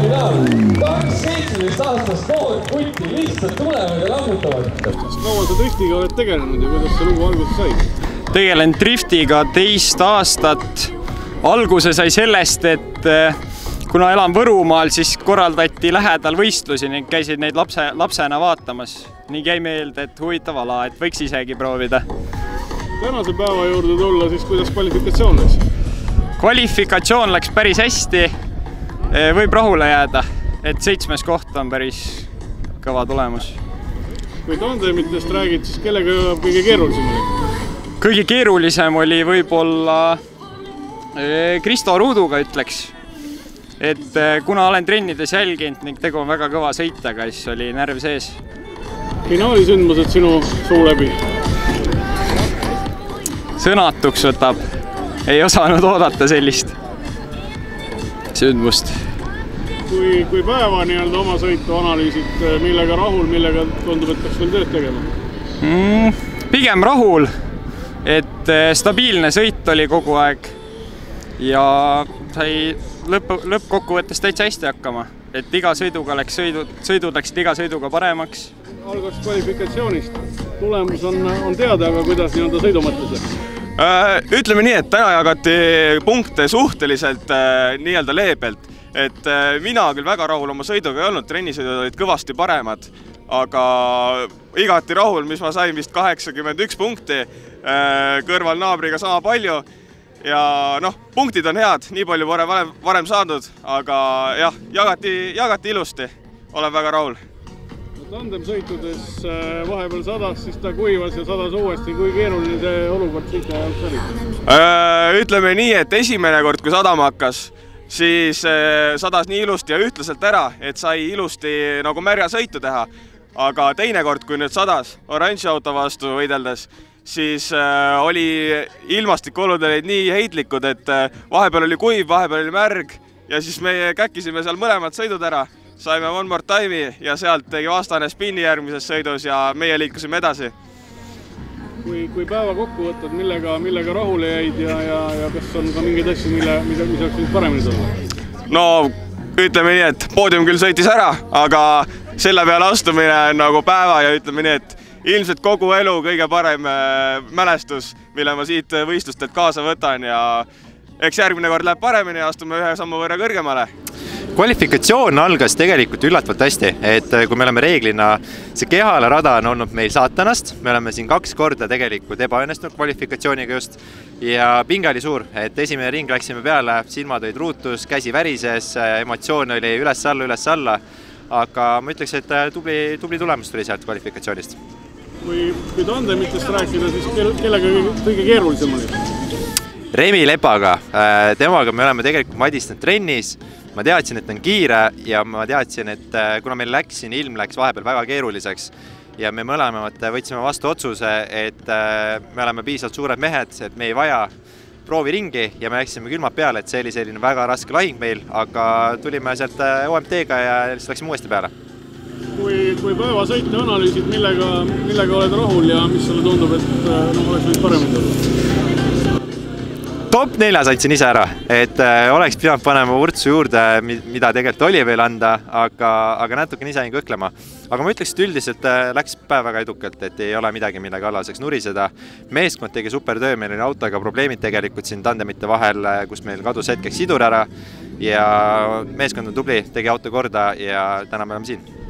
finaal. 17-aastast noort kutti lihtsalt tulevad ja lammutavad. Kaua sa driftiga oled tegelenud ja kuidas see lugu alguse sai? Tegelen driftiga 2 aastat. Alguse sai sellest, et kuna elan Võrumaal, siis korraldati lähedal võistlusi ning käisid neid lapsena vaatamas. Nii käi meelde, et huvitav ala, et võiks isegi proovida. Tänase päeva juurde tulla, siis kuidas kvalifikatsioon läks? Kvalifikatsioon läks päris hästi. Võib rahule jääda, et 7. koht on päris kõva tulemus. Kui tandemitest räägid, siis kellega kõige keerulisem oli? Kõige keerulisem oli võib-olla Kristo Ruuduga, ütleks. Et kuna olen trennides jälginud ning tegu on väga kõva sõitjaga, siis oli närv sees. Finaalisündmused sinu suu läbi? Sõnatuks võtab. Ei osanud oodata sellist sündmust. Kui päeva oma sõitu analüüsid, millega rahul, millega tundub, et peaks veel tööd tegema? Pigem rahul, et stabiilne sõit oli kogu aeg ja sai lõppkokkuvõttes täitsa hästi hakkama. Et iga sõidud läksid iga sõiduga paremaks. Algas kvalifikatsioonist. Tulemus on teada, aga kuidas sõidu mõttes? Ütleme nii, et täna jagati punkte suhteliselt nii-öelda leebelt. Et mina küll väga rahul oma sõiduga ei olnud, trennisõidud olid kõvasti paremad, aga igati rahul, mis ma sain vist 81 punkti, kõrval naabriga sama palju. Ja punktid on head, nii palju varem saadud, aga jah, jagati ilusti, olen väga rahul. Tandem sõitudes vahepeal sadas, siis ta kuivas ja sadas uuesti, kui keeruline see olukord sõita jaoks oli? Ütleme nii, et esimene kord, kui sadama hakkas, siis sadas nii ilusti ja ühtlaselt ära, et sai ilusti nagu märja sõitu teha. Aga teine kord, kui nüüd sadas oranži auto vastu võideldes, siis oli ilmastikuolud olid nii heitlikud, et vahepeal oli kuiv, vahepeal oli märg ja siis me käkkisime seal mõlemad sõidud ära. Saime one more time'i ja sealt tegi vastane spinni järgmises sõidus ja meie liikusime edasi. Kui päeva kokku võtad, millega rahule jäid ja kas on ka mingeid asju, mis oleks nüüd paremini tulla? No ütleme nii, et poodium küll sõitis ära, aga selle peale astumine nagu päeva ja ütleme nii, et ilmselt kogu elu kõige parem mälestus, mille ma siit võistlustelt kaasa võtan ja eks järgmine kord läheb paremini ja astume ühe sammu võrra kõrgemale. Kvalifikatsioon algas tegelikult üllatavalt hästi, et kui me oleme reeglina, see Kehala rada on olnud meil saatanast, me oleme siin 2 korda tegelikult ebaõnnestunud kvalifikatsiooniga just ja pinge oli suur, et esimene ring läksime peale, silmad olid ruutus, käsi värises, emotsioon oli üles-alla, aga ma ütleks, et tubli tulemus tuli sealt kvalifikatsioonist. Kui tandemitest rääkida, siis kellega kõige keerulisem oli? Remi Lepaga, temaga me oleme tegelikult Madistanud trennis, ma teadsin, et on kiire ja ma teadsin, et kuna meil ilm läks vahepeal väga keeruliseks ja me mõlemad võtsime vastu otsuse, et me oleme piisavalt suured mehed, et me ei vaja prooviringi ja me läksime külmad peale, et see oli selline väga raske lahing meil, aga tulime sealt OMT-ga ja siis läksime uuesti peale. Kui päeva sõite analüüsid, millega oled rahul ja mis sulle tundub, et oleks võinud paremini tulla? Top 4 saitsin ise ära, et oleks pidanud panema vurtsu juurde, mida tegelikult oli veel anda, aga natuke ise jäin kõhklema. Aga ma ütleks, et üldiselt läks päev väga edukalt, et ei ole midagi, millega alaseks nuriseda. Meeskond tegi super töö, meil oli autoga probleemid tegelikult siin tandemite vahel, kus meil kadus hetkeks sidur ära ja meeskond on tubli, tegi auto korda ja täna me oleme siin.